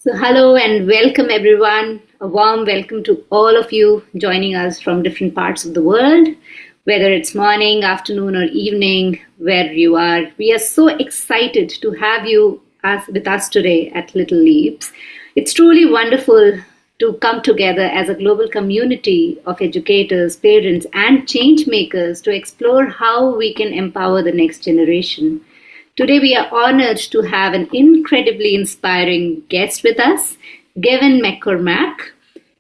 So, hello and welcome everyone. A warm welcome to all of you joining us from different parts of the world, whether it's morning, afternoon, or evening, where you are. We are so excited to have you with us today at Little Leaps. It's truly wonderful to come together as a global community of educators, parents, and change makers to explore how we can empower the next generation. Today, we are honored to have an incredibly inspiring guest with us, Gavin McCormack.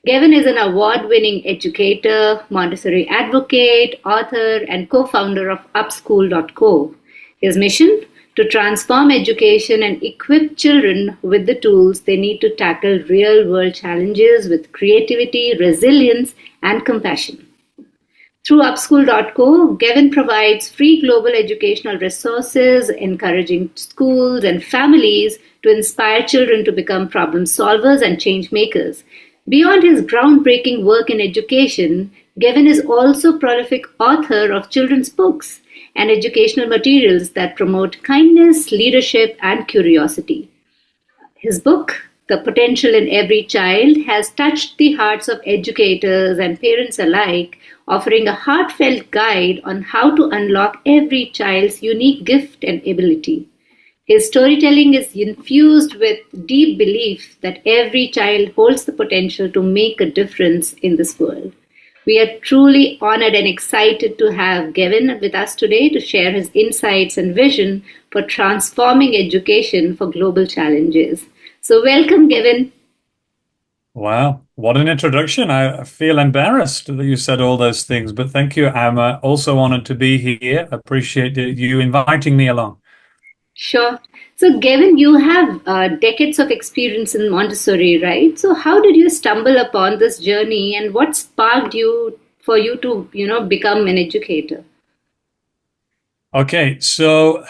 Gavin is an award winning educator, Montessori advocate, author, and co founder of upschool.co. His mission? To transform education and equip children with the tools they need to tackle real world challenges with creativity, resilience, and compassion. Through upschool.co, Gavin provides free global educational resources, encouraging schools and families to inspire children to become problem solvers and change makers. Beyond his groundbreaking work in education, Gavin is also a prolific author of children's books and educational materials that promote kindness, leadership, and curiosity. His book, The Potential in Every Child, has touched the hearts of educators and parents alike, offering a heartfelt guide on how to unlock every child's unique gift and ability. His storytelling is infused with deep belief that every child holds the potential to make a difference in this world. We are truly honored and excited to have Gavin with us today to share his insights and vision for transforming education for global challenges. So, welcome, Gavin. Wow, what an introduction. I feel embarrassed that you said all those things, but thank you. I'm also honored to be here. Appreciate you inviting me along. Sure. So, Gavin, you have decades of experience in Montessori, right? So, how did you stumble upon this journey, and what sparked you for you to, become an educator? Okay, so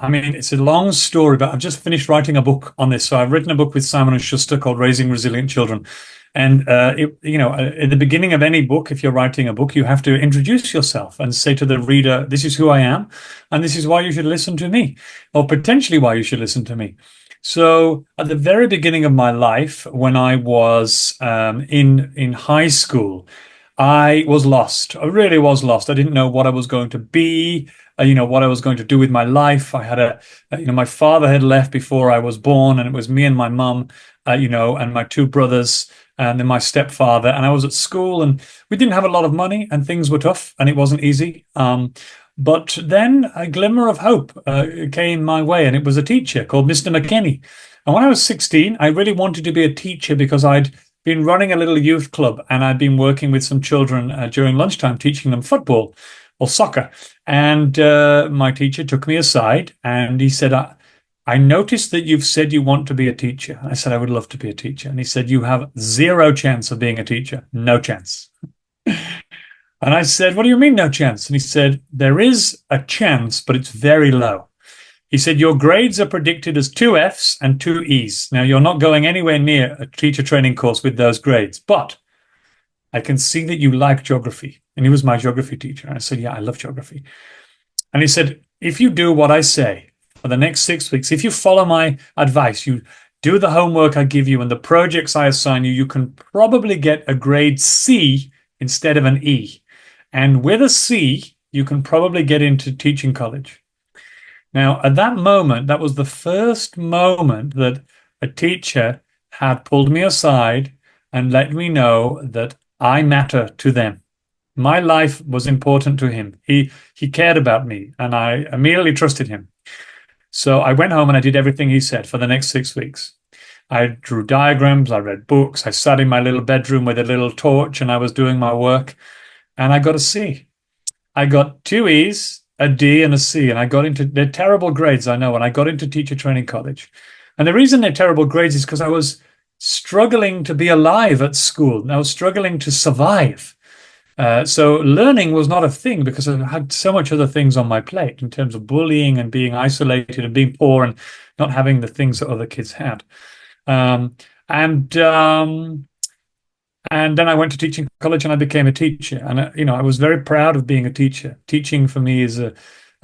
I mean, it's a long story, but I've just finished writing a book on this. So I've written a book with Simon and Schuster called Raising Resilient Children. And in the beginning of any book, if you're writing a book, you have to introduce yourself and say to the reader, "This is who I am, and this is why you should listen to me, or potentially why you should listen to me." So at the very beginning of my life, when I was in high school, I was lost. I really was lost. I didn't know what I was going to be, what I was going to do with my life. I had my father had left before I was born, and it was me and my mum, and my two brothers, and then my stepfather. And I was at school, and we didn't have a lot of money, and things were tough, and it wasn't easy. But then a glimmer of hope came my way, and it was a teacher called Mr. McKinney. And when I was 16, I really wanted to be a teacher because I'd been running a little youth club, and I'd been working with some children during lunchtime, teaching them football or soccer. And my teacher took me aside and he said, I noticed that you've said you want to be a teacher. I said, I would love to be a teacher. And he said, you have zero chance of being a teacher. No chance. And I said, what do you mean, no chance? And he said, there is a chance, but it's very low. He said, your grades are predicted as two Fs and two Es. Now, you're not going anywhere near a teacher training course with those grades, but I can see that you like geography. And he was my geography teacher. And I said, yeah, I love geography. And he said, if you do what I say for the next 6 weeks, if you follow my advice, you do the homework I give you and the projects I assign you, you can probably get a grade C instead of an E. And with a C, you can probably get into teaching college. Now, at that moment, that was the first moment that a teacher had pulled me aside and let me know that I matter to them. My life was important to him. He cared about me, and I immediately trusted him. So I went home and I did everything he said for the next 6 weeks. I drew diagrams, I read books, I sat in my little bedroom with a little torch and I was doing my work, and I got a C. I got two E's, a D, and a C, and I got into, they're terrible grades, I know, and I got into teacher training college. And the reason they're terrible grades is because I was struggling to be alive at school. I was struggling to survive. So learning was not a thing because I had so much other things on my plate in terms of bullying and being isolated and being poor and not having the things that other kids had. Um, and and then I went to teaching college and I became a teacher. And I was very proud of being a teacher. Teaching for me is a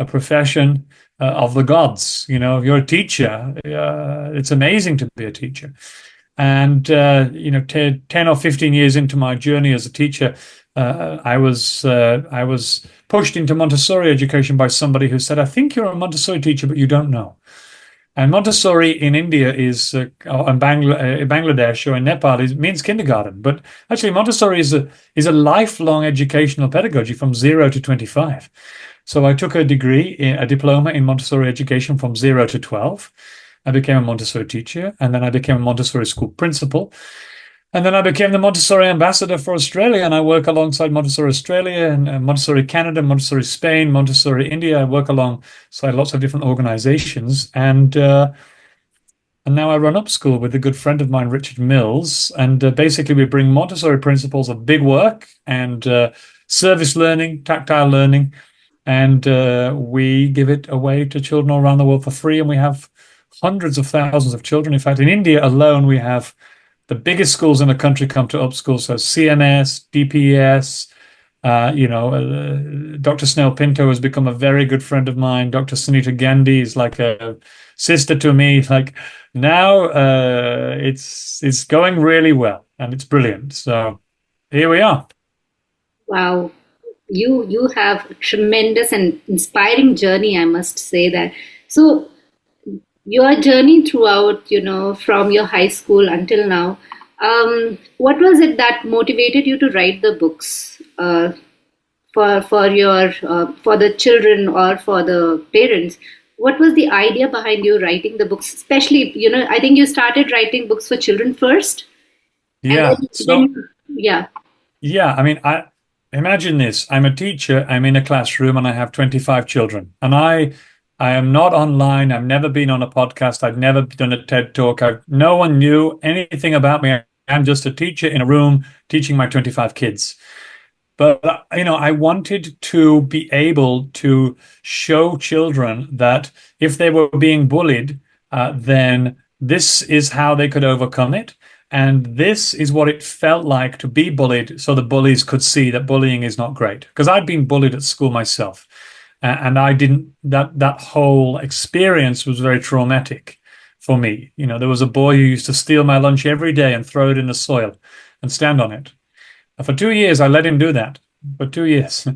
profession of the gods. If you're a teacher, it's amazing to be a teacher. And 10 or 15 years into my journey as a teacher, I was pushed into Montessori education by somebody who said, "I think you're a Montessori teacher, but you don't know." And Montessori in India or in Bangladesh or in Nepal means kindergarten. But actually, Montessori is a lifelong educational pedagogy from 0 to 25. So I took a diploma in Montessori education from 0 to 12. I became a Montessori teacher, and then I became a Montessori school principal. And then I became the Montessori ambassador for Australia, and I work alongside Montessori Australia and Montessori Canada, Montessori Spain, Montessori India. I work alongside lots of different organizations, and now I run Upschool with a good friend of mine, Richard Mills. And basically, we bring Montessori principles of big work and service learning, tactile learning, and we give it away to children all around the world for free. And we have hundreds of thousands of children. In fact, in India alone, we have the biggest schools in the country come to Upschool. So CMS, DPS, Dr. Snell Pinto has become a very good friend of mine. Dr. Sunita Gandhi is like a sister to me. Like now, it's going really well and it's brilliant. So here we are. Wow. You have a tremendous and inspiring journey, I must say that. So your journey throughout, from your high school until now, what was it that motivated you to write the books for the children or for the parents? What was the idea behind you writing the books? Especially, I think you started writing books for children first, and Yeah. yeah. Yeah. I mean, I imagine this. I'm a teacher. I'm in a classroom and I have 25 children. And I am not online. I've never been on a podcast. I've never done a TED talk. No one knew anything about me. I'm just a teacher in a room teaching my 25 kids. But, I wanted to be able to show children that if they were being bullied, then this is how they could overcome it. And this is what it felt like to be bullied so the bullies could see that bullying is not great. Because I'd been bullied at school myself. And I didn't, that whole experience was very traumatic for me. There was a boy who used to steal my lunch every day and throw it in the soil and stand on it. For 2 years, I let him do that. For 2 years,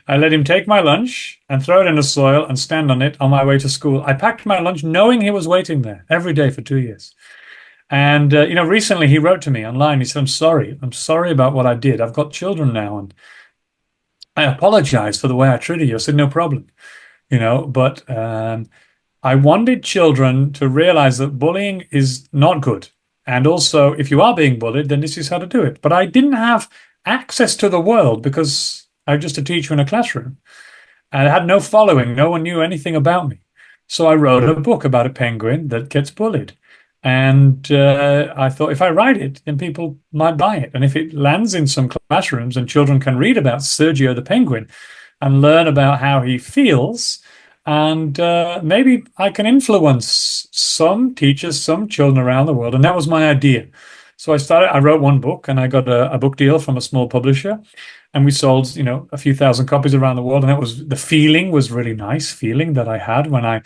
I let him take my lunch and throw it in the soil and stand on it on my way to school. I packed my lunch knowing he was waiting there every day for 2 years. And, recently he wrote to me online. He said, I'm sorry. I'm sorry about what I did. I've got children now. And I apologize for the way I treated you. I said, no problem. But I wanted children to realize that bullying is not good. And also, if you are being bullied, then this is how to do it. But I didn't have access to the world because I was just a teacher in a classroom. And I had no following. No one knew anything about me. So I wrote a book about a penguin that gets bullied. And I thought if I write it, then people might buy it. And if it lands in some classrooms and children can read about Sergio the penguin and learn about how he feels, and maybe I can influence some teachers, some children around the world. And that was my idea. So I wrote one book and I got a book deal from a small publisher. And we sold, a few thousand copies around the world. And the feeling was really nice feeling that I had when I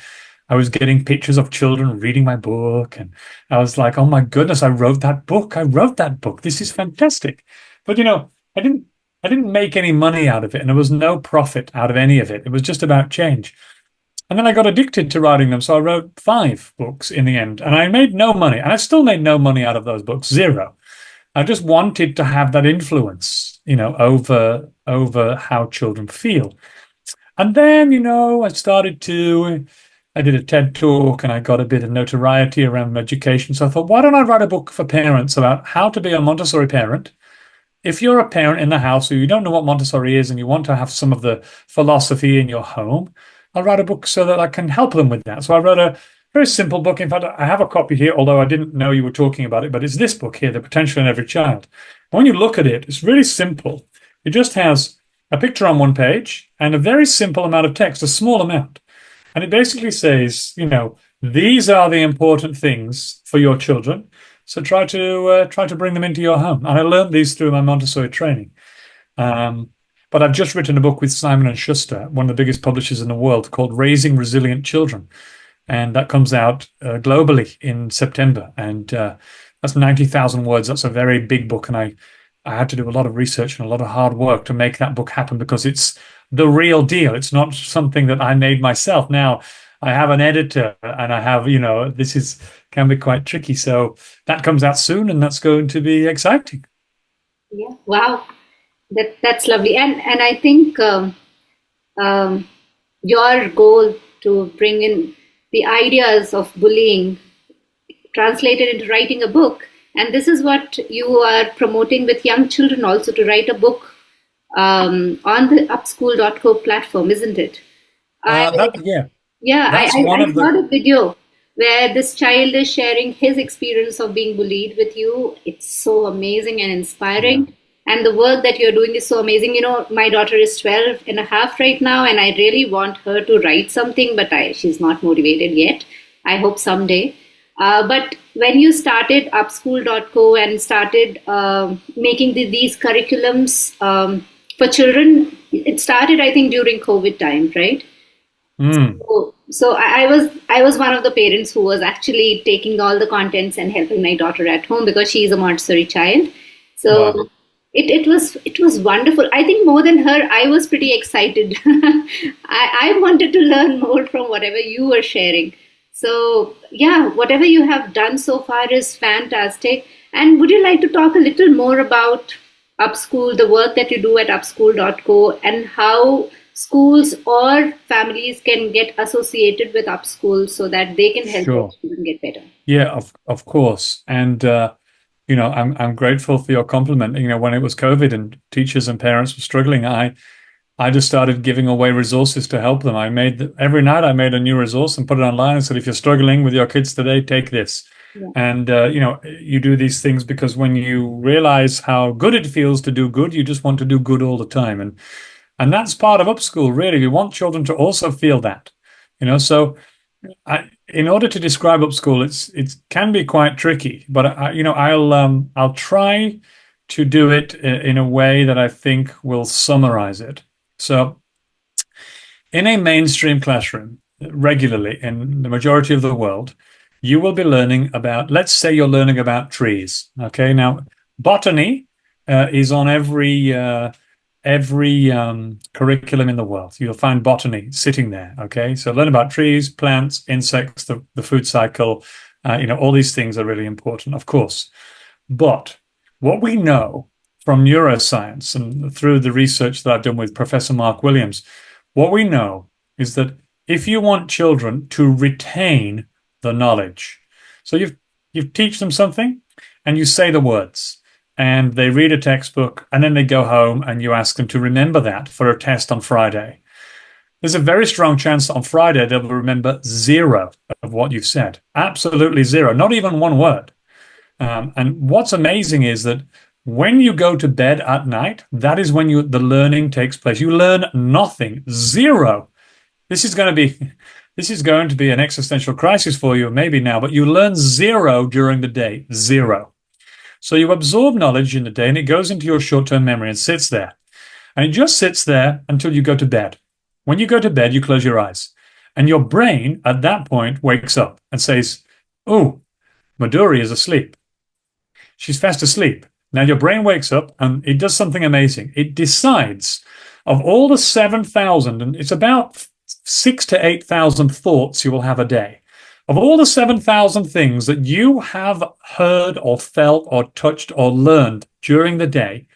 was getting pictures of children reading my book. And I was like, oh my goodness, I wrote that book. This is fantastic. But, I didn't make any money out of it. And there was no profit out of any of it. It was just about change. And then I got addicted to writing them. So I wrote 5 books in the end. And I made no money. And I still made no money out of those books, 0. I just wanted to have that influence, over how children feel. And then, I did a TED talk and I got a bit of notoriety around education. So I thought, why don't I write a book for parents about how to be a Montessori parent? If you're a parent in the house who you don't know what Montessori is and you want to have some of the philosophy in your home, I'll write a book so that I can help them with that. So I wrote a very simple book. In fact, I have a copy here, although I didn't know you were talking about it, but it's this book here, The Potential in Every Child. When you look at it, it's really simple. It just has a picture on one page and a very simple amount of text, a small amount. And it basically says, these are the important things for your children. So try to bring them into your home. And I learned these through my Montessori training. But I've just written a book with Simon & Schuster, one of the biggest publishers in the world, called Raising Resilient Children. And that comes out globally in September. And That's 90,000 words. That's a very big book. And I had to do a lot of research and a lot of hard work to make that book happen because it's the real deal. It's not something that I made myself. Now, I have an editor and I have, this can be quite tricky. So that comes out soon and that's going to be exciting. Yeah. Wow. That's lovely. And I think um, your goal to bring in the ideas of bullying translated into writing a book, and this is what you are promoting with young children also, to write a book on the upschool.co platform, isn't it? Yeah, Yeah, that's I one of saw the. the video where this child is sharing his experience of being bullied with you. It's so amazing and Yeah, inspiring. And the work that you're doing is so amazing. My daughter is 12 and a half right now, and I really want her to write something, but she's not motivated yet. I hope someday. But when you started upschool.co and started making these curriculums for children, it started, I think, during COVID time, right? Mm, So I was one of the parents who was actually taking all the contents and helping my daughter at home because she is a Montessori child. wow. So it was wonderful. I think more than her, I was pretty excited. I wanted to learn more from whatever you were sharing. So yeah, whatever you have done so far is fantastic. And would you like to talk a little more about Upschool, the work that you do at upschool.co, and how schools or families can get associated with Upschool so that they can help their Sure. children get better? Yeah, of course. And I'm grateful for your compliment. When it was COVID and teachers and parents were struggling, I just started giving away resources to help them. Every night I made a new resource and put it online and said, if you're struggling with your kids today, take this. Yeah. And you do these things because when you realize how good it feels to do good, you just want to do good all the time. And that's part of upschool, really. We want children to also feel that. So in order to describe upschool, it can be quite tricky, but I'll try to do it in a way that I think will summarize it. So, in a mainstream classroom, regularly in the majority of the world, you will be learning about, let's say you're learning about trees. Okay, now botany is on every curriculum in the world. You'll find botany sitting there. Okay, so learn about trees, plants, insects, the food cycle. All these things are really important, of course. But what we know from neuroscience and through the research that I've done with Professor Mark Williams, what we know is that if you want children to retain the knowledge, so you teach them something and you say the words and they read a textbook and then they go home and you ask them to remember that for a test on Friday. There's a very strong chance that on Friday they'll remember zero of what you've said. Absolutely zero, not even one word. And what's amazing is that when you go to bed at night, that is when the learning takes place. You learn nothing, zero. This is going to be an existential crisis for you, maybe now, but you learn zero during the day, zero. So you absorb knowledge in the day and it goes into your short-term memory and sits there. And it just sits there until you go to bed. When you go to bed, you close your eyes. And your brain at that point wakes up and says, oh, Madhuri is asleep. She's fast asleep. Now your brain wakes up and it does something amazing. It decides of all the 7,000, and it's about 6,000 to 8,000 thoughts you will have a day. Of all the 7,000 things that you have heard or felt or touched or learned during the day,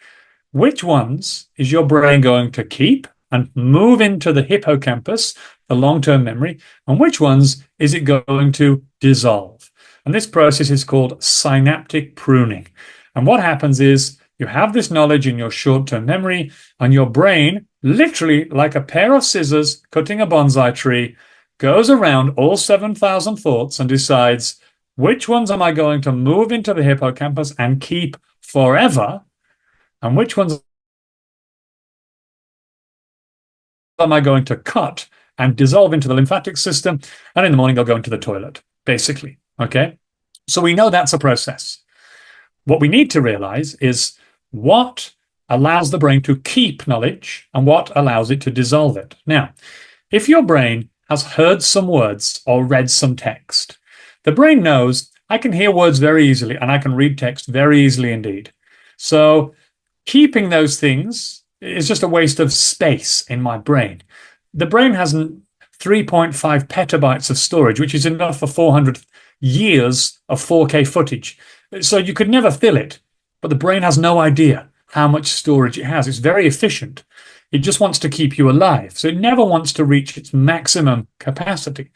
which ones is your brain going to keep and move into the hippocampus, the long-term memory, and which ones is it going to dissolve? And this process is called synaptic pruning. And what happens is you have this knowledge in your short-term memory, and your brain, literally like a pair of scissors cutting a bonsai tree, goes around all 7,000 thoughts and decides which ones am I going to move into the hippocampus and keep forever, and which ones am I going to cut and dissolve into the lymphatic system, and in the morning they'll go into the toilet, basically. Okay? So we know that's a process. What we need to realize is what allows the brain to keep knowledge and what allows it to dissolve it. Now, if your brain has heard some words or read some text, the brain knows I can hear words very easily and I can read text very easily indeed. So keeping those things is just a waste of space in my brain. The brain has 3.5 petabytes of storage, which is enough for 400 years of 4K footage. So you could never fill it, but the brain has no idea how much storage it has. It's very efficient. It just wants to keep you alive. So it never wants to reach its maximum capacity.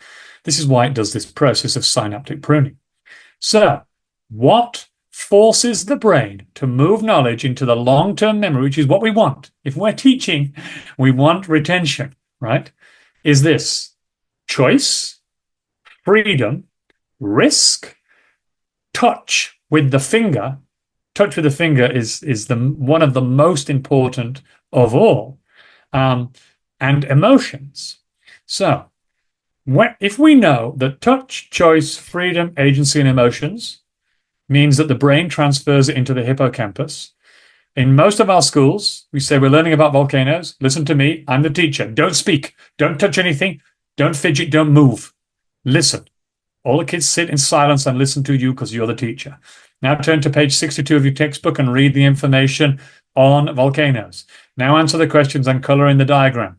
This is why it does this process of synaptic pruning. So what forces the brain to move knowledge into the long-term memory, which is what we want? If we're teaching, we want retention, right? Is this choice, freedom, risk, touch with the finger. Touch with the finger is one of the most important of all, and emotions. So if we know that touch, choice, freedom, agency, and emotions means that the brain transfers it into the hippocampus, in most of our schools, we say we're learning about volcanoes. Listen to me. I'm the teacher. Don't speak. Don't touch anything. Don't fidget. Don't move. Listen. All the kids sit in silence and listen to you because you're the teacher. Now turn to page 62 of your textbook and read the information on volcanoes. Now answer the questions and color in the diagram.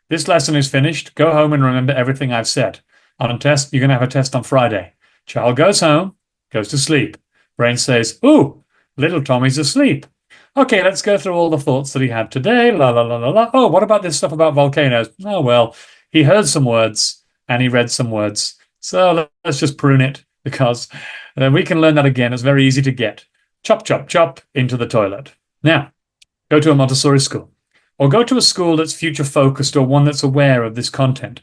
This lesson is finished. Go home and remember everything I've said. On a test, you're going to have a test on Friday. Child goes home, goes to sleep. Brain says, ooh, little Tommy's asleep. Okay, let's go through all the thoughts that he had today. La, la, la, la, la. Oh, what about this stuff about volcanoes? Oh, well, he heard some words and he read some words. So let's just prune it because we can learn that again. It's very easy to get. Chop, chop, chop into the toilet. Now, go to a Montessori school or go to a school that's future focused or one that's aware of this content.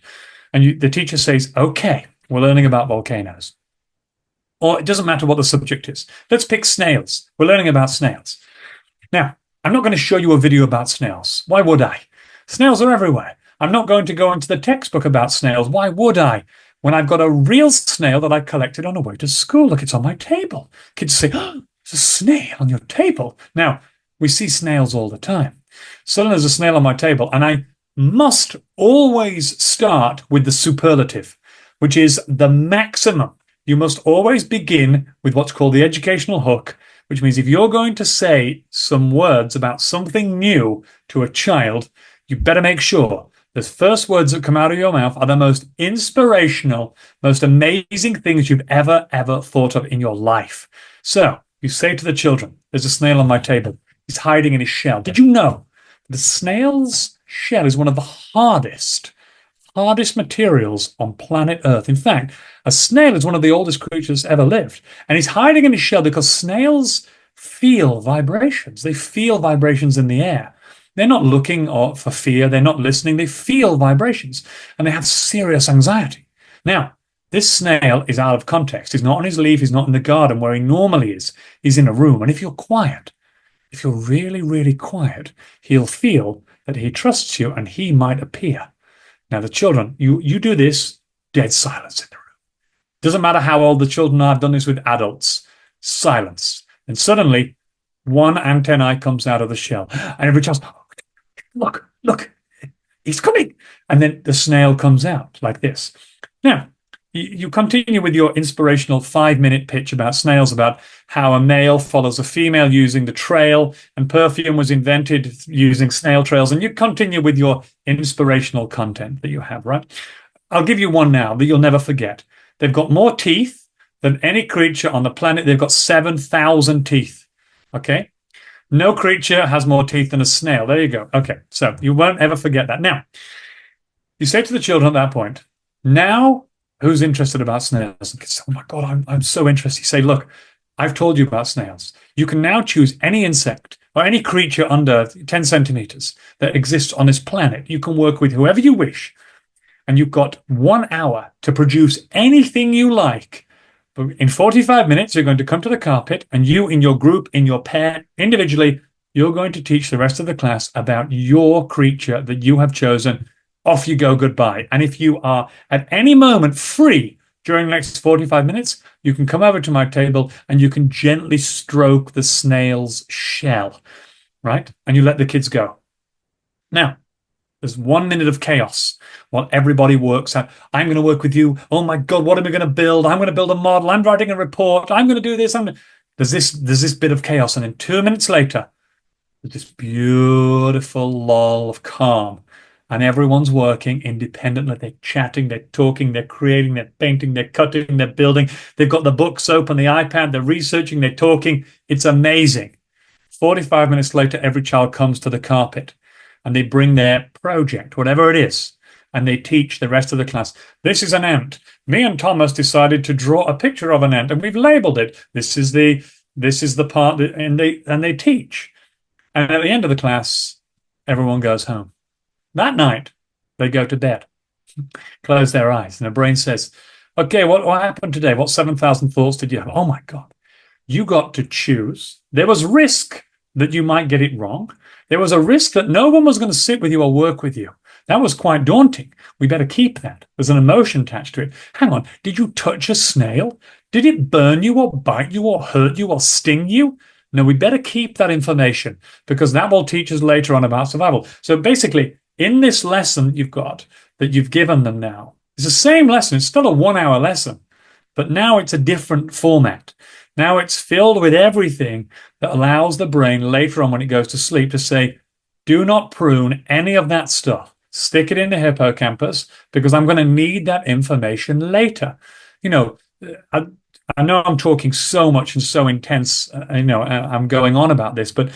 And the teacher says, okay, we're learning about volcanoes. Or it doesn't matter what the subject is. Let's pick snails. We're learning about snails. Now, I'm not going to show you a video about snails. Why would I? Snails are everywhere. I'm not going to go into the textbook about snails. Why would I? When I've got a real snail that I collected on the way to school. Look, it's on my table. Kids say, oh, there's a snail on your table. Now, we see snails all the time. Suddenly there's a snail on my table, and I must always start with the superlative, which is the maximum. You must always begin with what's called the educational hook, which means if you're going to say some words about something new to a child, you better make sure the first words that come out of your mouth are the most inspirational, most amazing things you've ever thought of in your life. So you say to the children, there's a snail on my table. He's hiding in his shell. Did you know the snail's shell is one of the hardest materials on planet Earth? In fact, a snail is one of the oldest creatures ever lived. And he's hiding in his shell because snails feel vibrations. They feel vibrations in the air. They're not looking for fear. They're not listening. They feel vibrations and they have serious anxiety. Now, this snail is out of context. He's not on his leaf. He's not in the garden where he normally is. He's in a room. And if you're quiet, if you're really, really quiet, he'll feel that he trusts you and he might appear. Now, the children, you do this, dead silence in the room. Doesn't matter how old the children are. I've done this with adults. Silence. And suddenly, one antennae comes out of the shell. And every child, look, he's coming. And then the snail comes out like this. Now, you continue with your inspirational 5-minute pitch about snails, about how a male follows a female using the trail and perfume was invented using snail trails. And you continue with your inspirational content that you have, right? I'll give you one now that you'll never forget. They've got more teeth than any creature on the planet. They've got 7,000 teeth. Okay? No creature has more teeth than a snail. There you go. Okay, so you won't ever forget that. Now, you say to the children at that point, now, who's interested about snails? And kids say, oh my God, I'm so interested. You say, look, I've told you about snails. You can now choose any insect or any creature under 10 centimeters that exists on this planet. You can work with whoever you wish. And you've got 1 hour to produce anything you like. But in 45 minutes, you're going to come to the carpet and you in your group, in your pair, individually, you're going to teach the rest of the class about your creature that you have chosen. Off you go, goodbye. And if you are at any moment free during the next 45 minutes, you can come over to my table and you can gently stroke the snail's shell, right? And you let the kids go. Now, There's 1 minute of chaos while everybody works out. I'm going to work with you. Oh my God, what am I going to build? I'm going to build a model. I'm writing a report. I'm going to do this. There's this bit of chaos. And then 2 minutes later, there's this beautiful lull of calm. And everyone's working independently. They're chatting, they're talking, they're creating, they're painting, they're cutting, they're building. They've got the books open, the iPad, they're researching, they're talking. It's amazing. 45 minutes later, every child comes to the carpet and they bring their project, whatever it is, and they teach the rest of the class. This is an ant. Me and Thomas decided to draw a picture of an ant, and we've labeled it. This is the part that, and they teach. And at the end of the class, everyone goes home. That night, they go to bed, close their eyes, and their brain says, okay, what happened today? What 7,000 thoughts did you have? Oh my God, you got to choose. There was risk that you might get it wrong. There was a risk that no one was going to sit with you or work with you. That was quite daunting. We better keep that. There's an emotion attached to it. Hang on, did you touch a snail? Did it burn you or bite you or hurt you or sting you? No, we better keep that information because that will teach us later on about survival. So basically, in this lesson you've given them now, it's the same lesson. It's still a 1 hour lesson, but now it's a different format. Now it's filled with everything that allows the brain later on when it goes to sleep to say, do not prune any of that stuff. Stick it in the hippocampus because I'm going to need that information later. I know I'm talking so much and so intense, I'm going on about this, but,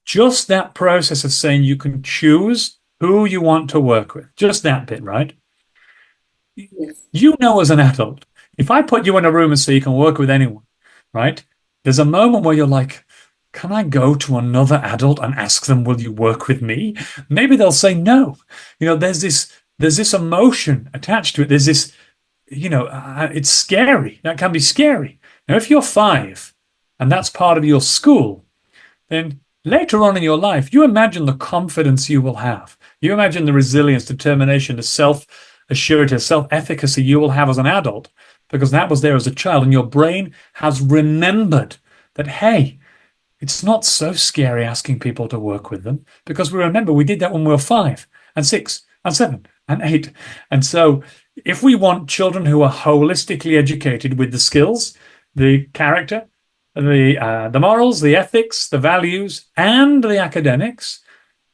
just that process of saying you can choose who you want to work with, just that bit, right? Yes. As an adult, if I put you in a room and say you can work with anyone, right? There's a moment where you're like, can I go to another adult and ask them, will you work with me? Maybe they'll say no. There's this emotion attached to it. There's this, it's scary. That can be scary. Now, if you're 5 and that's part of your school, then later on in your life, you imagine the confidence you will have. You imagine the resilience, determination, the self-assurity, self-efficacy you will have as an adult, because that was there as a child. And your brain has remembered that, hey, it's not so scary asking people to work with them, because we remember we did that when we were 5 and 6 and 7 and 8. And so if we want children who are holistically educated with the skills, the character, the morals, the ethics, the values, and the academics,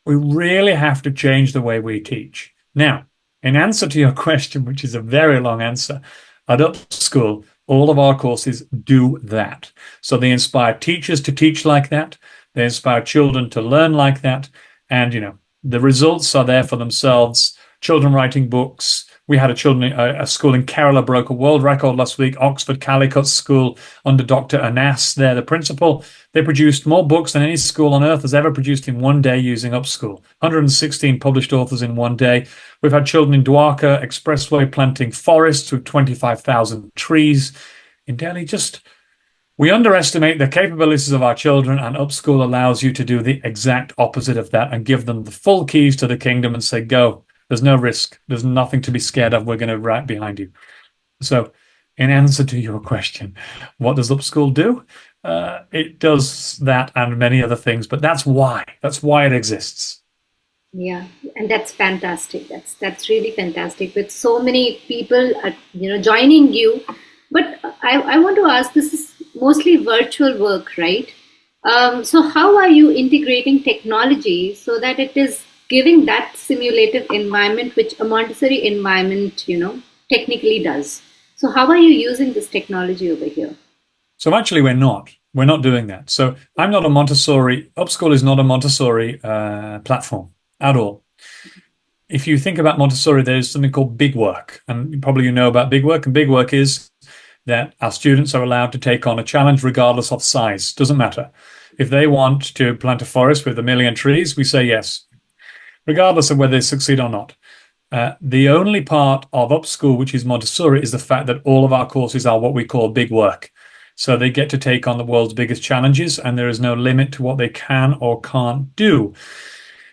we really have to change the way we teach. Now, in answer to your question, which is a very long answer, at Upschool, all of our courses do that. So they inspire teachers to teach like that. They inspire children to learn like that. And, the results are there for themselves. Children writing books. We had a school in Kerala broke a world record last week. Oxford Calicut School under Dr. Anas, they're the principal. They produced more books than any school on earth has ever produced in one day using Upschool. 116 published authors in one day. We've had children in Dwarka Expressway planting forests with 25,000 trees in Delhi. We underestimate the capabilities of our children, and Upschool allows you to do the exact opposite of that and give them the full keys to the kingdom and say, go. There's no risk. There's nothing to be scared of. We're going to right behind you. So in answer to your question, what does Upschool do? It does that and many other things, but that's why. That's why it exists. Yeah, and that's fantastic. That's really fantastic with so many people, joining you. But I want to ask, this is mostly virtual work, right? So how are you integrating technology so that it is giving that simulative environment which a Montessori environment, technically does? So how are you using this technology over here? So actually, we're not doing that. So I'm not a Montessori. Upschool is not a Montessori platform at all. If you think about Montessori, there's something called big work, and probably you know about big work. And big work is that our students are allowed to take on a challenge regardless of size. Doesn't matter. If they want to plant a forest with 1 million trees, we say yes, regardless of whether they succeed or not. The only part of Upschool, which is Montessori, is the fact that all of our courses are what we call big work. So they get to take on the world's biggest challenges, and there is no limit to what they can or can't do.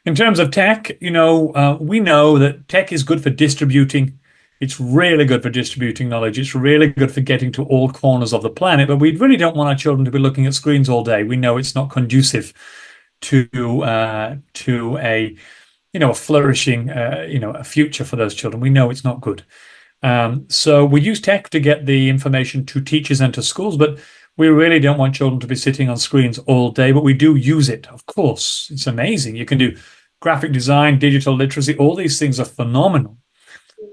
In terms of tech, we know that tech is good for distributing. It's really good for distributing knowledge. It's really good for getting to all corners of the planet. But we really don't want our children to be looking at screens all day. We know it's not conducive to a a flourishing, a future for those children. We know it's not good. So we use tech to get the information to teachers and to schools, but we really don't want children to be sitting on screens all day, but we do use it. Of course, it's amazing. You can do graphic design, digital literacy, all these things are phenomenal.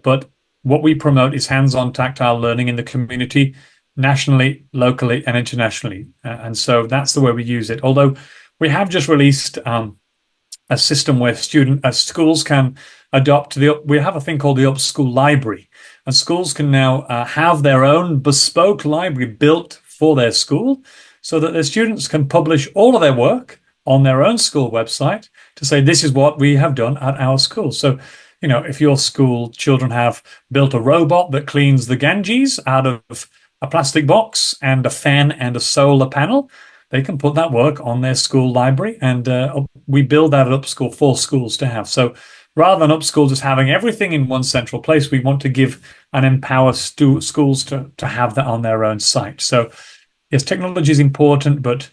But what we promote is hands-on tactile learning in the community, nationally, locally, and internationally. And so that's the way we use it. Although we have just released a system where schools can adopt we have a thing called the Upschool Library, and schools can now have their own bespoke library built for their school so that their students can publish all of their work on their own school website to say, this is what we have done at our school. So, if your school children have built a robot that cleans the Ganges out of a plastic box and a fan and a solar panel, they can put that work on their school library, and we build that at Upschool for schools to have. So rather than Upschool just having everything in one central place, we want to give and empower schools to have that on their own site. So yes, technology is important, but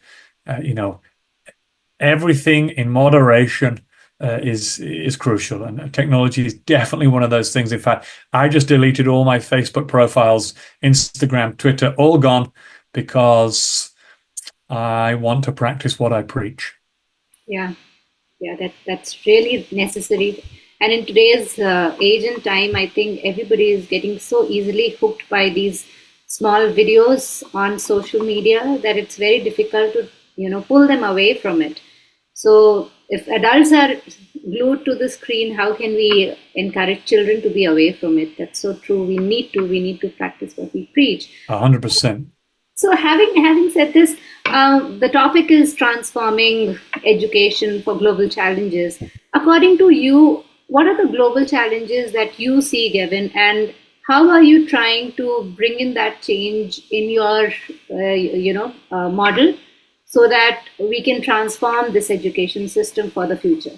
everything in moderation is crucial, and technology is definitely one of those things. In fact, I just deleted all my Facebook profiles, Instagram, Twitter, all gone, because I want to practice what I preach. Yeah, that's really necessary. And in today's age and time, I think everybody is getting so easily hooked by these small videos on social media that it's very difficult to pull them away from it. So if adults are glued to the screen, how can we encourage children to be away from it? That's so true. We need to practice what we preach. 100%. So having said this, the topic is transforming education for global challenges. According to you, what are the global challenges that you see, Gavin, and how are you trying to bring in that change in your model, so that we can transform this education system for the future?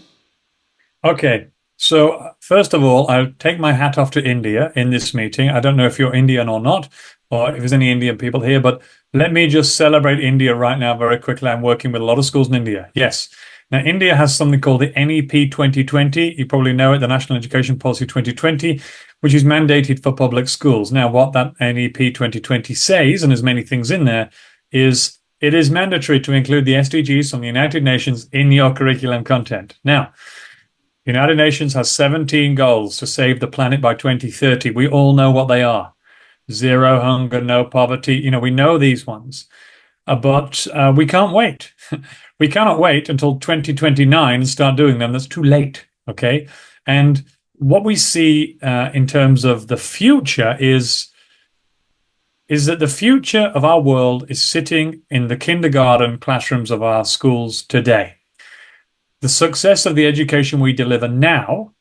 Okay, so first of all, I'll take my hat off to India in this meeting. I don't know if you're Indian or not, or if there's any Indian people here, but let me just celebrate India right now very quickly. I'm working with a lot of schools in India. Yes. Now, India has something called the NEP 2020. You probably know it, the National Education Policy 2020, which is mandated for public schools. Now, what that NEP 2020 says, and there's many things in there, is it is mandatory to include the SDGs from the United Nations in your curriculum content. Now, the United Nations has 17 goals to save the planet by 2030. We all know what they are. Zero hunger, no poverty. We know these ones. But we can't wait. We cannot wait until 2029 and start doing them. That's too late, okay? And what we see in terms of the future is that the future of our world is sitting in the kindergarten classrooms of our schools today. The success of the education we deliver now,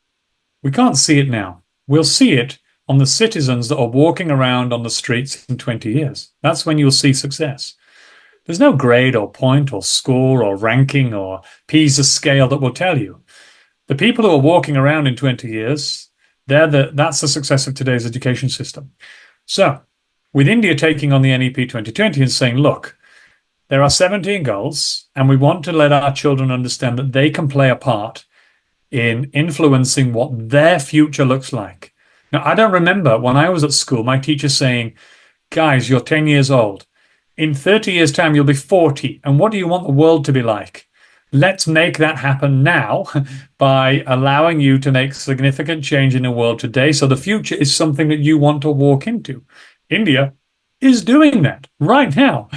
we can't see it now. We'll see it on the citizens that are walking around on the streets in 20 years. That's when you'll see success. There's no grade or point or score or ranking or PISA scale that will tell you. The people who are walking around in 20 years, that's the success of today's education system. So, with India taking on the NEP 2020 and saying, look, there are 17 goals, and we want to let our children understand that they can play a part in influencing what their future looks like. Now, I don't remember when I was at school, my teacher saying, guys, you're 10 years old. In 30 years' time, you'll be 40. And what do you want the world to be like? Let's make that happen now by allowing you to make significant change in the world today. So the future is something that you want to walk into. India is doing that right now.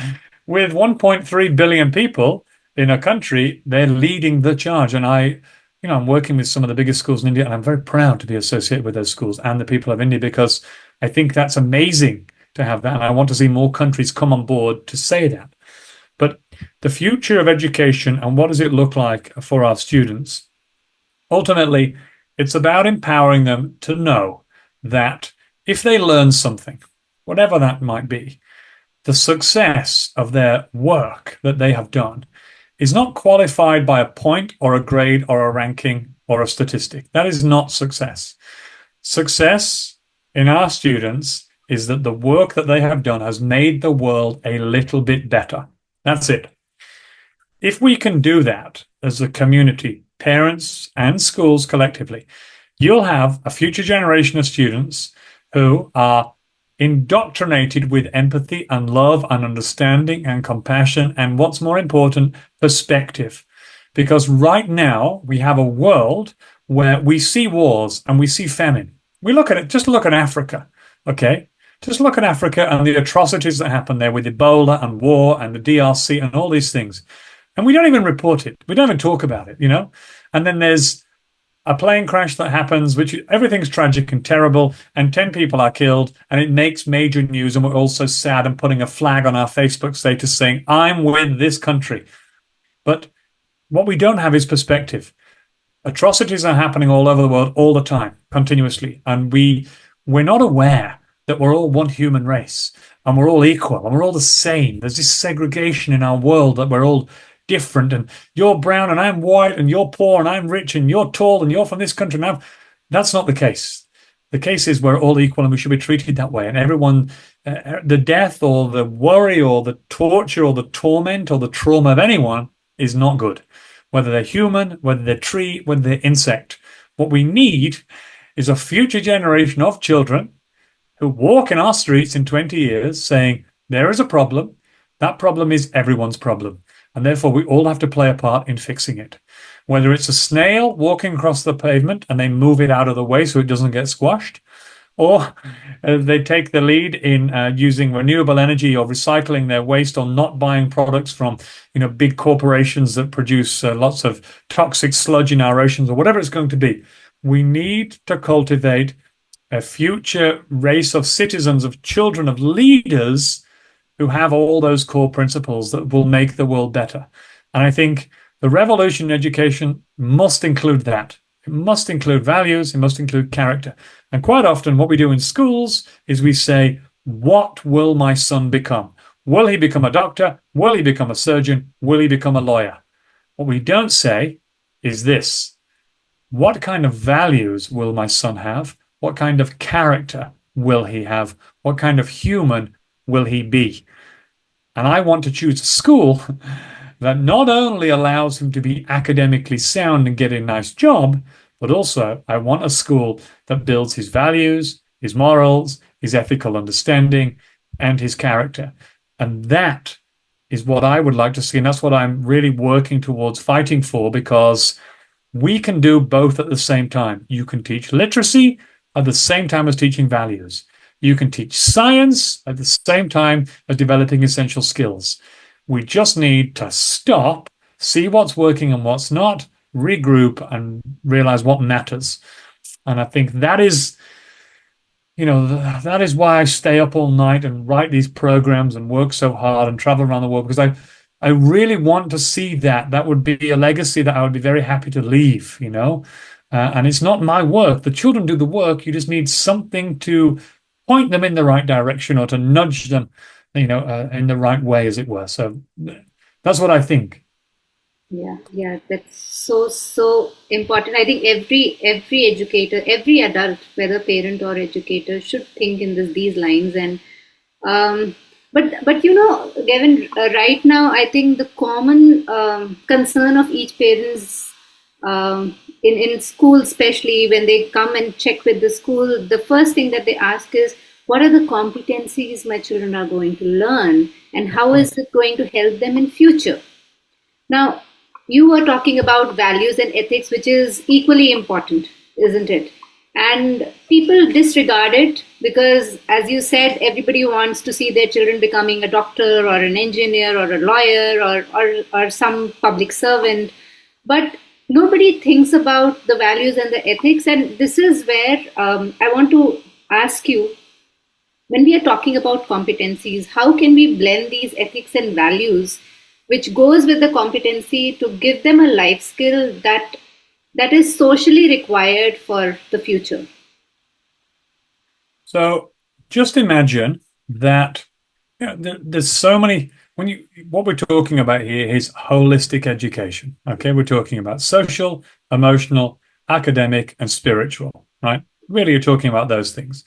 With 1.3 billion people in a country, they're leading the charge. And I'm working with some of the biggest schools in India, and I'm very proud to be associated with those schools and the people of India, because I think that's amazing to have that. And I want to see more countries come on board to say that. But the future of education and what does it look like for our students? Ultimately, it's about empowering them to know that if they learn something, whatever that might be, the success of their work that they have done is not qualified by a point or a grade or a ranking or a statistic. That is not success. Success in our students is that the work that they have done has made the world a little bit better. That's it. If we can do that as a community parents and schools collectively, you'll have a future generation of students who are indoctrinated with empathy and love and understanding and compassion, and what's more important, perspective. Because right now we have a world where we see wars and we see famine. We look at it, just look at Africa, okay? Just look at Africa and the atrocities that happen there with Ebola and war and the DRC and all these things. And we don't even report it. We don't even talk about it, you know? And then there's a plane crash that happens, which everything's tragic and terrible, and 10 people are killed, and it makes major news, and we're also sad and putting a flag on our Facebook status saying, I'm with this country. But what we don't have is perspective. Atrocities are happening all over the world all the time, continuously, and we're not aware that we're all one human race, and we're all equal, and we're all the same. There's this segregation in our world that we're all different, and you're brown and I'm white, and you're poor and I'm rich, and you're tall and you're from this country. Now, that's not the case. The case is we're all equal and we should be treated that way. And everyone, the death or the worry or the torture or the torment or the trauma of anyone is not good, whether they're human, whether they're tree, whether they're insect. What we need is a future generation of children who walk in our streets in 20 years saying, there is a problem. That problem is everyone's problem. And therefore, we all have to play a part in fixing it. Whether it's a snail walking across the pavement and they move it out of the way so it doesn't get squashed, or they take the lead in using renewable energy or recycling their waste, or not buying products from big corporations that produce lots of toxic sludge in our oceans, or whatever it's going to be. We need to cultivate a future race of citizens, of children, of leaders who have all those core principles that will make the world better. And I think the revolution in education must include that. It must include values, it must include character. And quite often what we do in schools is we say, what will my son become? Will he become a doctor? Will he become a surgeon? Will he become a lawyer? What we don't say is this: what kind of values will my son have? What kind of character will he have? What kind of human will he be? And I want to choose a school that not only allows him to be academically sound and get a nice job, but also I want a school that builds his values, his morals, his ethical understanding, and his character. And that is what I would like to see. And that's what I'm really working towards fighting for, because we can do both at the same time. You can teach literacy at the same time as teaching values. You can teach science at the same time as developing essential skills. We just need to stop, see what's working and what's not, regroup, and realize what matters. And I think that is, that is why I stay up all night and write these programs and work so hard and travel around the world, because I really want to see that. That would be a legacy that I would be very happy to leave, and it's not my work. The children do the work. You just need something to point them in the right direction, or to nudge them, in the right way, as it were. So that's what I think. Yeah, that's so important. I think every educator, every adult, whether parent or educator, should think in these lines. And but Gavin, right now I think the common concern of each parent's in school, especially when they come and check with the school, the first thing that they ask is, what are the competencies my children are going to learn, and how is it going to help them in future? Now, you were talking about values and ethics, which is equally important, isn't it? And people disregard it because, as you said, everybody wants to see their children becoming a doctor or an engineer or a lawyer or some public servant. But nobody thinks about the values and the ethics. And this is where I want to ask you, when we are talking about competencies, how can we blend these ethics and values, which goes with the competency, to give them a life skill that is socially required for the future? So just imagine that there's so many. What we're talking about here is holistic education. Okay, we're talking about social, emotional, academic, and spiritual. Right? Really, you're talking about those things.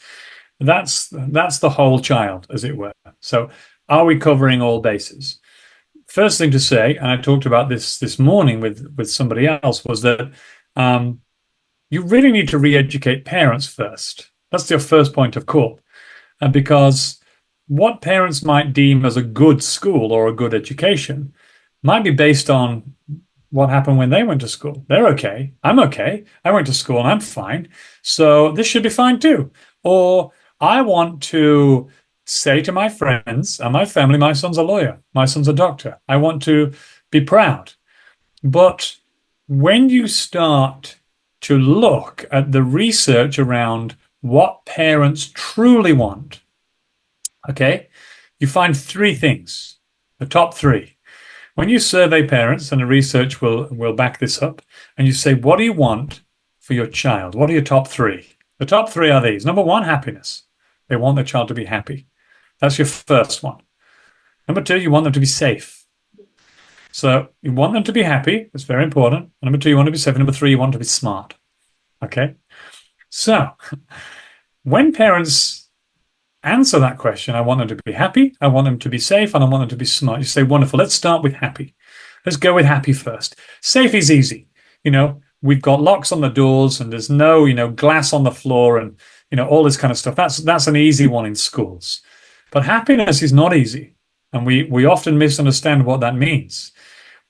That's the whole child, as it were. So, are we covering all bases? first thing to say, and I talked about this morning with somebody else, was that you really need to re-educate parents first. That's your first point of call, because what parents might deem as a good school or a good education might be based on what happened when they went to school. They're okay. I'm okay. I went to school and I'm fine. So this should be fine too. Or I want to say to my friends and my family, my son's a lawyer, my son's a doctor. I want to be proud. But when you start to look at the research around what parents truly want, okay, you find three things, the top three. When you survey parents, and the research will back this up, and you say, what do you want for your child? What are your top three? The top three are these. Number one, happiness. They want their child to be happy. That's your first one. Number two, you want them to be safe. So you want them to be happy. That's very important. And number two, you want to be safe. And number three, you want to be smart. Okay? So when parents answer that question, I want them to be happy, I want them to be safe, and I want them to be smart. You say, wonderful, let's start with happy. Let's go with happy first. Safe is easy. We've got locks on the doors and there's no, glass on the floor and, all this kind of stuff. That's an easy one in schools. But happiness is not easy. And we often misunderstand what that means.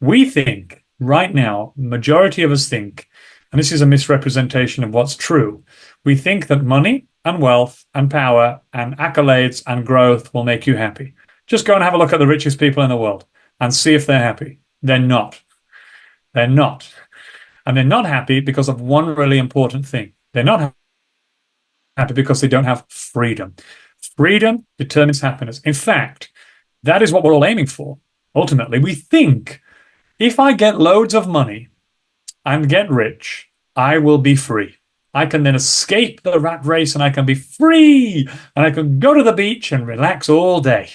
We think right now, majority of us think, and this is a misrepresentation of what's true, we think that money and wealth and power and accolades and growth will make you happy. Just go and have a look at the richest people in the world and see if they're happy. They're not. They're not. And they're not happy because of one really important thing. They're not happy because they don't have freedom. Freedom determines happiness. In fact, that is what we're all aiming for. Ultimately, we think if I get loads of money and get rich, I will be free. I can then escape the rat race and I can be free and I can go to the beach and relax all day.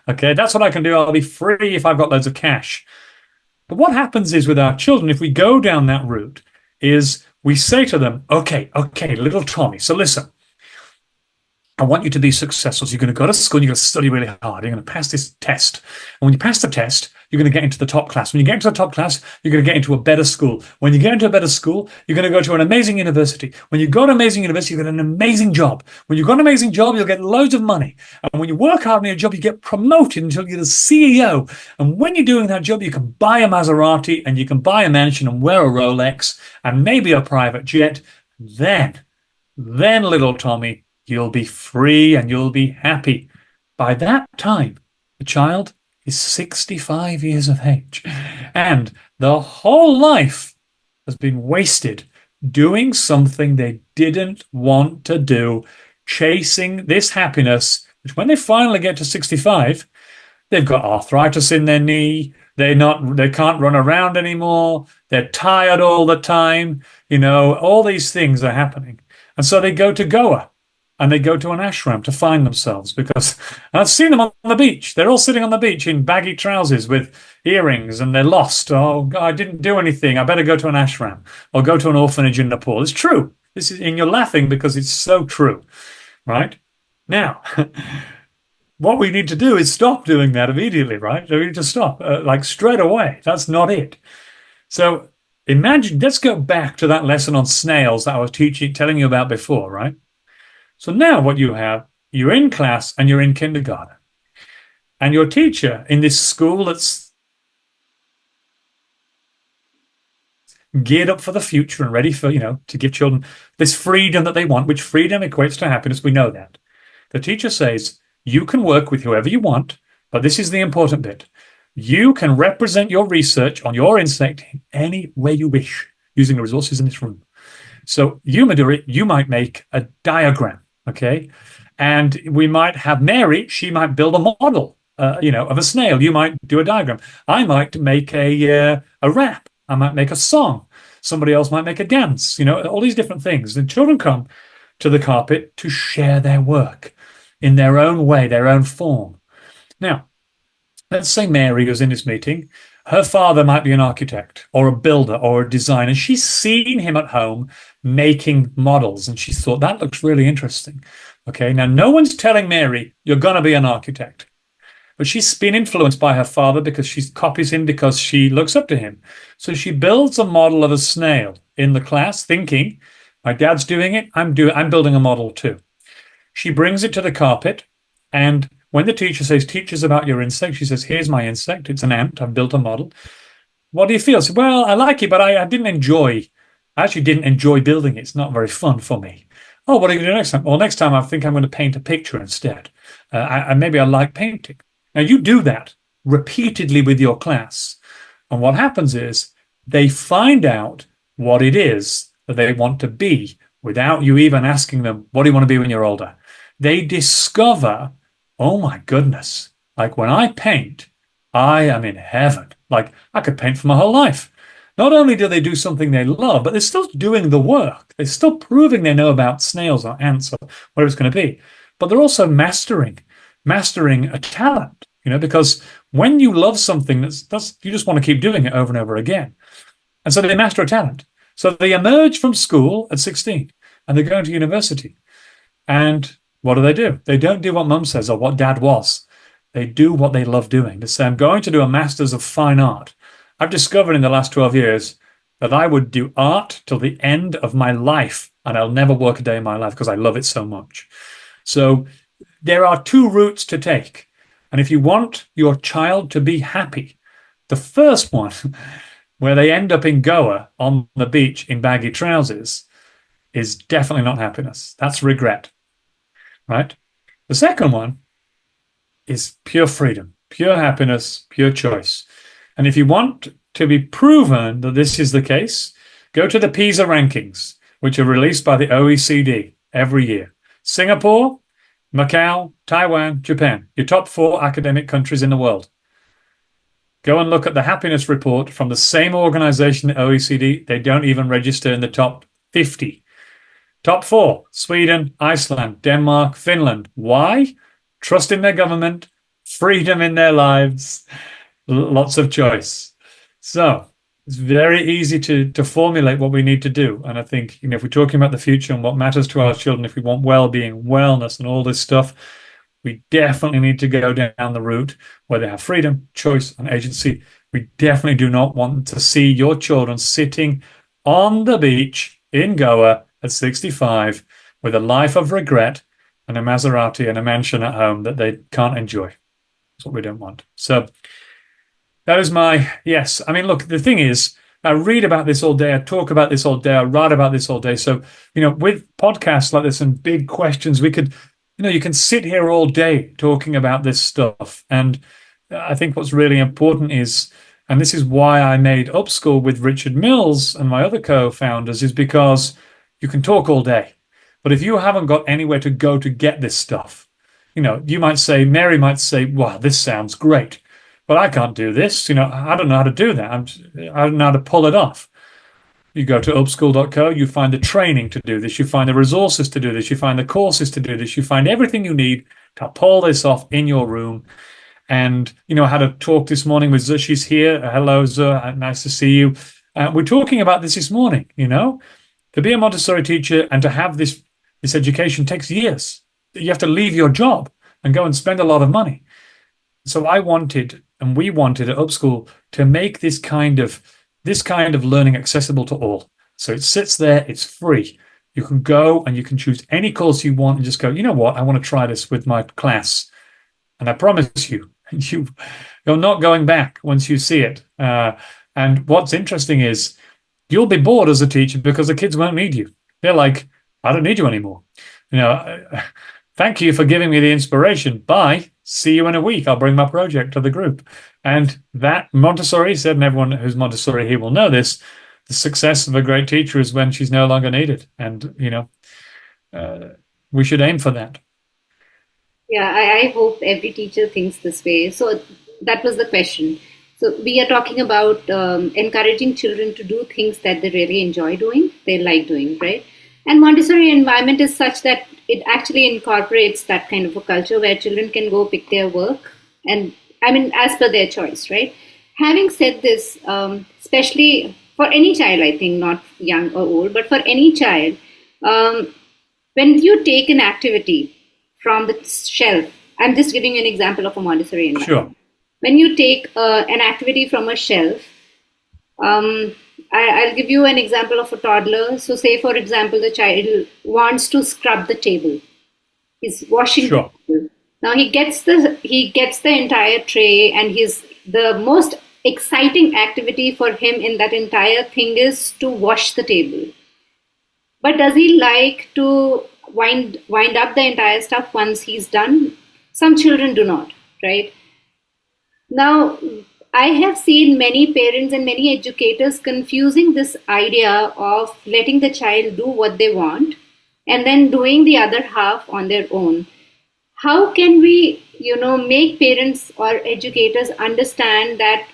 Okay, that's what I can do. I'll be free if I've got loads of cash. But what happens is with our children, if we go down that route, is we say to them, okay, little Tommy, so listen, I want you to be successful. So you're going to go to school and you're going to study really hard. You're going to pass this test. And when you pass the test, you're going to get into the top class. When you get into the top class, you're going to get into a better school. When you get into a better school, you're going to go to an amazing university. When you go to an amazing university, you get an amazing job. When you've got an amazing job, you'll get loads of money. And when you work hard on your job, you get promoted until you're the CEO. And when you're doing that job, you can buy a Maserati and you can buy a mansion and wear a Rolex and maybe a private jet. Then, little Tommy, you'll be free and you'll be happy. By that time, the child is 65 years of age. And the whole life has been wasted doing something they didn't want to do, chasing this happiness, which when they finally get to 65, they've got arthritis in their knee. They can't run around anymore. They're tired all the time. All these things are happening. And so they go to Goa. And they go to an ashram to find themselves because I've seen them on the beach. They're all sitting on the beach in baggy trousers with earrings and they're lost. Oh, God, I didn't do anything. I better go to an ashram or go to an orphanage in Nepal. It's true. And you're laughing because it's so true, right? Now, what we need to do is stop doing that immediately, right? We need to stop, straight away. That's not it. So imagine, let's go back to that lesson on snails that I was telling you about before, right? So now what you have, you're in class and you're in kindergarten. And your teacher in this school that's geared up for the future and ready for, to give children this freedom that they want, which freedom equates to happiness. We know that. The teacher says, you can work with whoever you want, but this is the important bit. You can represent your research on your insect any way you wish using the resources in this room. So you, Madhuri, you might make a diagram. Okay. And we might have Mary, she might build a model, of a snail. You might do a diagram. I might make a rap. I might make a song. Somebody else might make a dance, all these different things. And children come to the carpet to share their work in their own way, their own form. Now, let's say Mary was in this meeting. Her father might be an architect or a builder or a designer. She's seen him at home making models and she thought, that looks really interesting. Okay, now no one's telling Mary, you're going to be an architect. But she's been influenced by her father because she copies him because she looks up to him. So she builds a model of a snail in the class, thinking, my dad's doing it, I'm building a model too. She brings it to the carpet, and when the teacher says, teach us about your insect, she says, here's my insect. It's an ant. I've built a model. What do you feel? I said, well, I like it, but I actually didn't enjoy building it. It's not very fun for me. Oh, what are you going to do next time? Well, next time I think I'm going to paint a picture instead. Maybe I like painting. Now, you do that repeatedly with your class. And what happens is they find out what it is that they want to be without you even asking them, what do you want to be when you're older? They discover, oh my goodness, like when I paint, I am in heaven. Like I could paint for my whole life. Not only do they do something they love, but they're still doing the work. They're still proving they know about snails or ants or whatever it's going to be. But they're also mastering a talent, because when you love something, you just want to keep doing it over and over again. And so they master a talent. So they emerge from school at 16 and they're going to university. And what do? They don't do what mum says or what dad was. They do what they love doing. They say, I'm going to do a Masters of Fine Art. I've discovered in the last 12 years that I would do art till the end of my life, and I'll never work a day in my life because I love it so much. So there are two routes to take. And if you want your child to be happy, the first one, where they end up in Goa on the beach in baggy trousers, is definitely not happiness. That's regret, right? The second one is pure freedom, pure happiness, pure choice. And if you want to be proven that this is the case, go to the PISA rankings, which are released by the OECD every year. Singapore, Macau, Taiwan, Japan, your top 4 academic countries in the world. Go and look at the happiness report from the same organization, the OECD. They don't even register in the top 50. Top 4, Sweden, Iceland, Denmark, Finland. Why? Trust in their government, freedom in their lives, lots of choice. So it's very easy to formulate what we need to do. And I think, if we're talking about the future and what matters to our children, if we want well-being, wellness, and all this stuff, we definitely need to go down the route where they have freedom, choice, and agency. We definitely do not want to see your children sitting on the beach in Goa at 65 with a life of regret and a Maserati and a mansion at home that they can't enjoy. That's what we don't want. So that is my yes. I mean, look, the thing is, I read about this all day. I talk about this all day. I write about this all day. So, with podcasts like this and big questions, we could, you can sit here all day talking about this stuff. And I think what's really important is, and this is why I made Upschool with Richard Mills and my other co-founders, is because you can talk all day. But if you haven't got anywhere to go to get this stuff, you might say, Mary might say, wow, this sounds great, but I can't do this. I don't know how to do that. I don't know how to pull it off. You go to upschool.co, you find the training to do this. You find the resources to do this. You find the courses to do this. You find everything you need to pull this off in your room. And, I had a talk this morning with Zur. She's here. Hello, Zur. Nice to see you. We're talking about this morning, to be a Montessori teacher and to have this education takes years. You have to leave your job and go and spend a lot of money. So I wanted, and we wanted at Upschool, to make this kind of learning accessible to all. So it sits there, it's free. You can go and you can choose any course you want and just go, you know what, I want to try this with my class. And I promise you, you're not going back once you see it. And what's interesting is you'll be bored as a teacher because the kids won't need you. They're like, I don't need you anymore. Thank you for giving me the inspiration. Bye. See you in a week. I'll bring my project to the group. And that Montessori said, and everyone who's Montessori here will know this, the success of a great teacher is when she's no longer needed. And, we should aim for that. Yeah, I hope every teacher thinks this way. So that was the question. So we are talking about encouraging children to do things that they really enjoy doing, they like doing, right? And Montessori environment is such that it actually incorporates that kind of a culture where children can go pick their work, and as per their choice, right? Having said this, especially for any child, I think, not young or old, but for any child, when you take an activity from the shelf I'm just giving you an example of a Montessori Sure. environment. When you take an activity from a shelf, um, I'll give you an example of a toddler. So, say for example, the child wants to scrub the table. He's washing the Sure. table. Now he gets the entire tray, and he's the most exciting activity for him in that entire thing is to wash the table. But does he like to wind up the entire stuff once he's done? Some children do not, right? Now, I have seen many parents and many educators confusing this idea of letting the child do what they want and then doing the other half on their own. How can we, make parents or educators understand that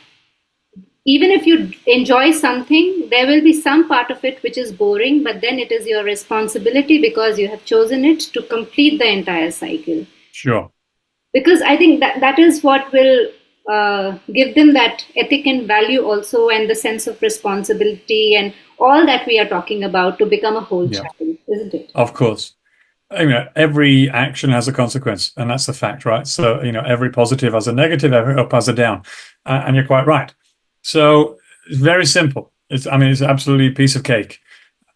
even if you enjoy something, there will be some part of it which is boring, but then it is your responsibility because you have chosen it to complete the entire cycle. Sure. Because I think that is what will give them that ethic and value also, and the sense of responsibility and all that we are talking about to become a whole Yeah. child, isn't it? Of course. Every action has a consequence, and that's the fact, right? So, every positive has a negative, every up has a down. And you're quite right. So it's very simple. It's absolutely a piece of cake.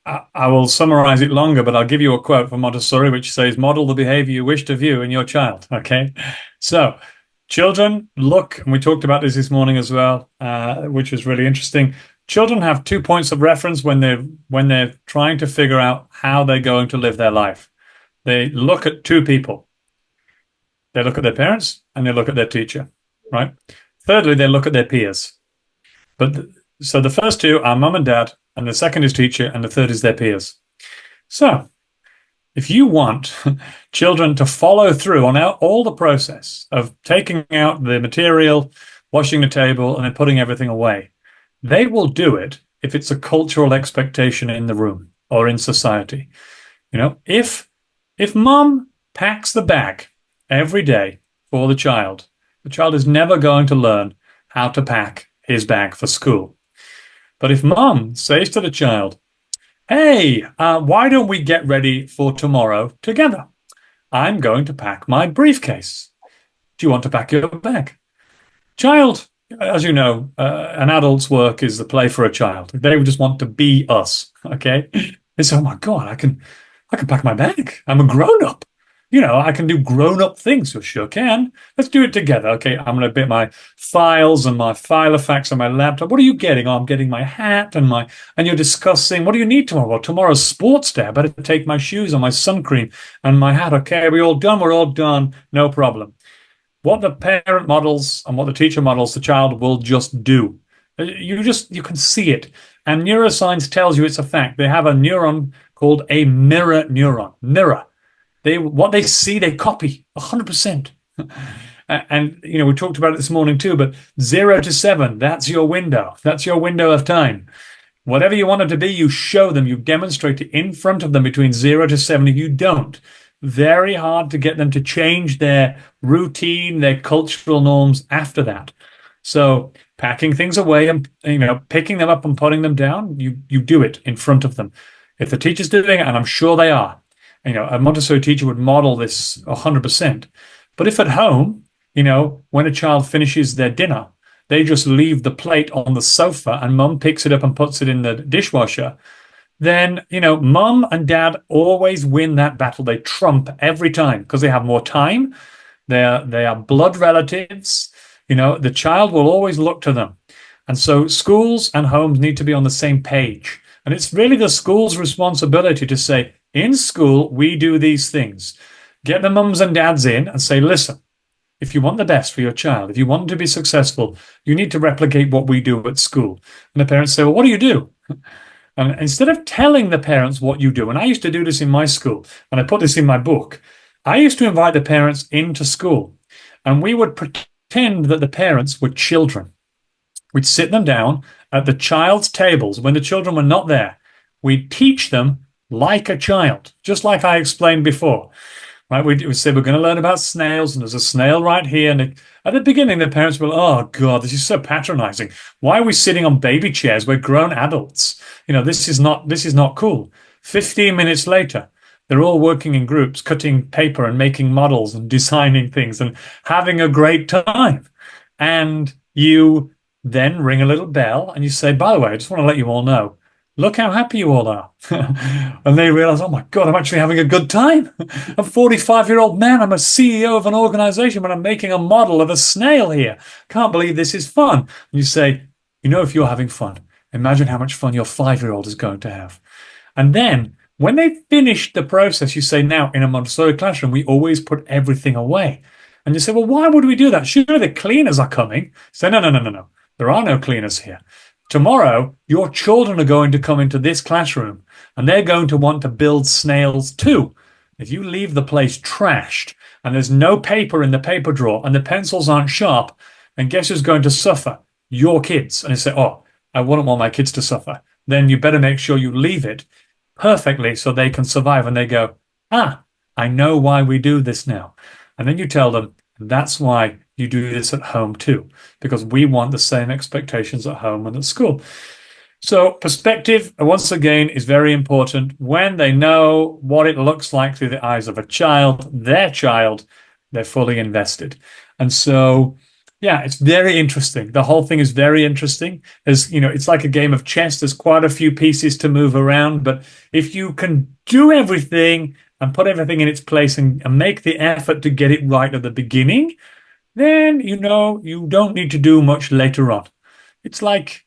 I will summarize it longer, but I'll give you a quote from Montessori, which says, model the behavior you wish to view in your child. Okay. So children look, and we talked about this morning as well, which was really interesting. Children have 2 points of reference when they're trying to figure out how they're going to live their life. They look at two people. They look at their parents and they look at their teacher, right? Thirdly, they look at their peers. So the first two are mum and dad, and the second is teacher, and the third is their peers. So if you want children to follow through on all the process of taking out the material, washing the table, and then putting everything away, they will do it if it's a cultural expectation in the room or in society. If mum packs the bag every day for the child is never going to learn how to pack his bag for school. But if mum says to the child, hey, why don't we get ready for tomorrow together? I'm going to pack my briefcase. Do you want to pack your bag? Child, as you know, an adult's work is the play for a child. They would just want to be us, okay? They say, oh my God, I can pack my bag. I'm a grown-up. I can do grown-up things. You sure can. Let's do it together. Okay, I'm going to get my files and my Filofax on my laptop. What are you getting? Oh, I'm getting my hat and you're discussing, what do you need tomorrow? Well, tomorrow's sports day. I better take my shoes and my sun cream and my hat. Okay, are we all done? We're all done. No problem. What the parent models and what the teacher models, the child will just do. You can see it. And neuroscience tells you it's a fact. They have a neuron called a mirror neuron. Mirror. What they see, they copy 100%. And, we talked about it this morning too, but 0 to 7, that's your window. That's your window of time. Whatever you want it to be, you show them, you demonstrate it in front of them between 0 to 7. If you don't, very hard to get them to change their routine, their cultural norms after that. So packing things away and, picking them up and putting them down, you do it in front of them. If the teacher's doing it, and I'm sure they are, a Montessori teacher would model this 100%. But if at home, when a child finishes their dinner, they just leave the plate on the sofa and mum picks it up and puts it in the dishwasher, then, mum and dad always win that battle. They trump every time because they have more time. They are blood relatives. The child will always look to them. And so schools and homes need to be on the same page. And it's really the school's responsibility to say, in school, we do these things. Get the mums and dads in and say, listen, if you want the best for your child, if you want to be successful, you need to replicate what we do at school. And the parents say, well, what do you do? And instead of telling the parents what you do, and I used to do this in my school, and I put this in my book, I used to invite the parents into school, and we would pretend that the parents were children. We'd sit them down at the child's tables when the children were not there. We'd teach them like a child, just like I explained before. Right? We said we're going to learn about snails, and there's a snail right here. And at the beginning, the parents were, oh God, this is so patronizing. Why are we sitting on baby chairs? We're grown adults. This is not cool. 15 minutes later, They're all working in groups, cutting paper and making models and designing things and having a great time. And you then ring a little bell and you say, by the way, I just want to let you all know, look how happy you all are. And they realize, oh my God, I'm actually having a good time. I'm a 45-year-old man. I'm a CEO of an organization, but I'm making a model of a snail here. Can't believe this is fun. And you say, if you're having fun, imagine how much fun your 5-year-old is going to have. And then when they finish the process, you say, now in a Montessori classroom, we always put everything away. And you say, well, why would we do that? Surely the cleaners are coming. Say, no, no, no, no, no. There are no cleaners here. Tomorrow, your children are going to come into this classroom and they're going to want to build snails too. If you leave the place trashed and there's no paper in the paper drawer and the pencils aren't sharp, then guess who's going to suffer? Your kids. And you say, oh, I wouldn't want my kids to suffer. Then you better make sure you leave it perfectly so they can survive. And they go, I know why we do this now. And then you tell them, that's why you do this at home too, because we want the same expectations at home and at school. So perspective, once again, is very important. When they know what it looks like through the eyes of a child, their child, they're fully invested. And so, yeah, it's very interesting. The whole thing is very interesting. It's like a game of chess. There's quite a few pieces to move around, but if you can do everything and put everything in its place and make the effort to get it right at the beginning, then you don't need to do much later on. It's like,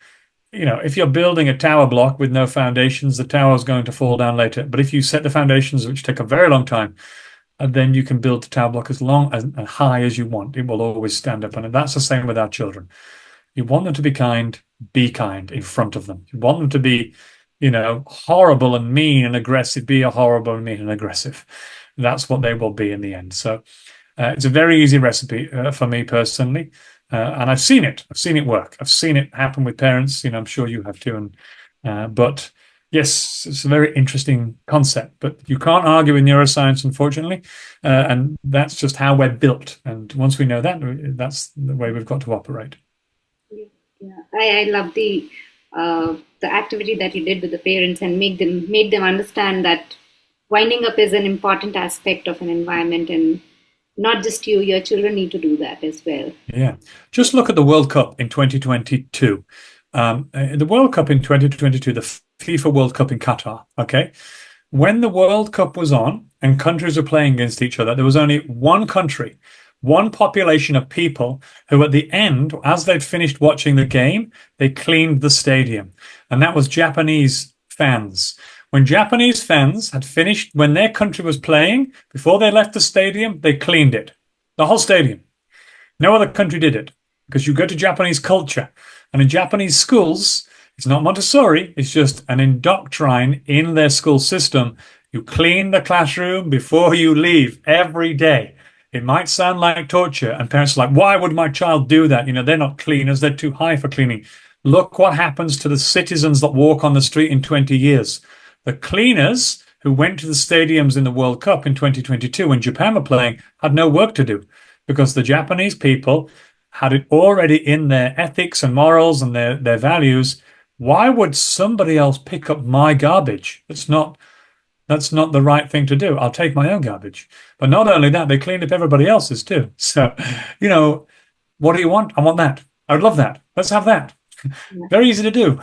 if you're building a tower block with no foundations, the tower is going to fall down later. But if you set the foundations, which take a very long time, and then you can build the tower block as long as high as you want, it will always stand up. And that's the same with our children. You want them to be kind in front of them. You want them to be, horrible and mean and aggressive, be a horrible and mean and aggressive. That's what they will be in the end. So it's a very easy recipe for me personally. And I've seen it. I've seen it work. I've seen it happen with parents. I'm sure you have too. But yes, it's a very interesting concept. But you can't argue with neuroscience, unfortunately. And that's just how we're built. And once we know that, that's the way we've got to operate. Yeah, I love the activity that you did with the parents and made them understand that winding up is an important aspect of an environment, and not just you, your children need to do that as well. Yeah. Just look at the World Cup in 2022. The World Cup in 2022, the FIFA World Cup in Qatar, okay? When the World Cup was on and countries were playing against each other, there was only one country, one population of people who at the end, as they'd finished watching the game, they cleaned the stadium. And that was Japanese fans. When Japanese fans had finished, when their country was playing, before they left the stadium, they cleaned it. The whole stadium. No other country did it, because you go to Japanese culture. And in Japanese schools, it's not Montessori, it's just an indoctrine in their school system. You clean the classroom before you leave every day. It might sound like torture, and parents are like, why would my child do that? They're not cleaners, they're too high for cleaning. Look what happens to the citizens that walk on the street in 20 years. The cleaners who went to the stadiums in the World Cup in 2022 when Japan were playing had no work to do, because the Japanese people had it already in their ethics and morals and their values. Why would somebody else pick up my garbage? That's not the right thing to do. I'll take my own garbage. But not only that, they cleaned up everybody else's too. So, what do you want? I want that. I would love that. Let's have that. Very easy to do.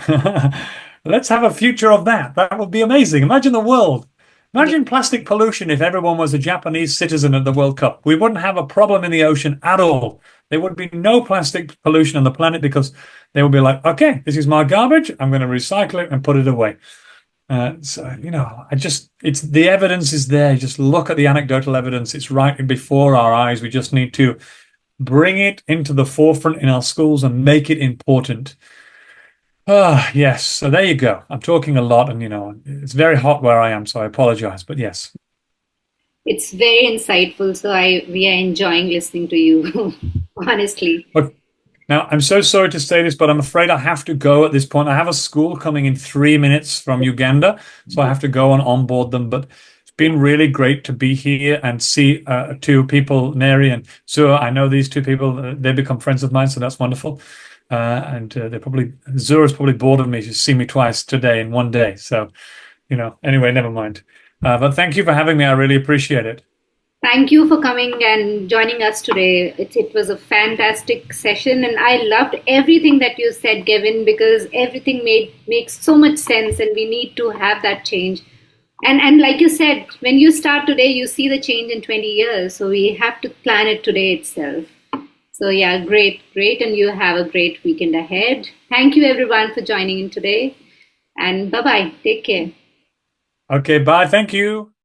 Let's have a future of that. That would be amazing. Imagine the world. Imagine plastic pollution if everyone was a Japanese citizen at the World Cup. We wouldn't have a problem in the ocean at all. There would be no plastic pollution on the planet, because they would be like, okay, this is my garbage. I'm going to recycle it and put it away. It's the evidence is there. Just look at the anecdotal evidence. It's right before our eyes. We just need to bring it into the forefront in our schools and make it important. Yes. So there you go. I'm talking a lot, and it's very hot where I am, so I apologize. But yes, it's very insightful. So we are enjoying listening to you, honestly. But now, I'm so sorry to say this, but I'm afraid I have to go at this point. I have a school coming in 3 minutes from Uganda, so I have to go and onboard them. But it's been really great to be here and see two people, Neri and Zura. I know these two people. They become friends of mine, so that's wonderful. And Zura's probably bored of me to see me twice today in one day. So, anyway, never mind. But thank you for having me. I really appreciate it. Thank you for coming and joining us today. It was a fantastic session, and I loved everything that you said, Gavin, because everything makes so much sense, and we need to have that change. And like you said, when you start today, you see the change in 20 years. So we have to plan it today itself. So yeah, great, great, and you have a great weekend ahead. Thank you everyone for joining in today, and bye bye. Take care. Okay, bye. Thank you.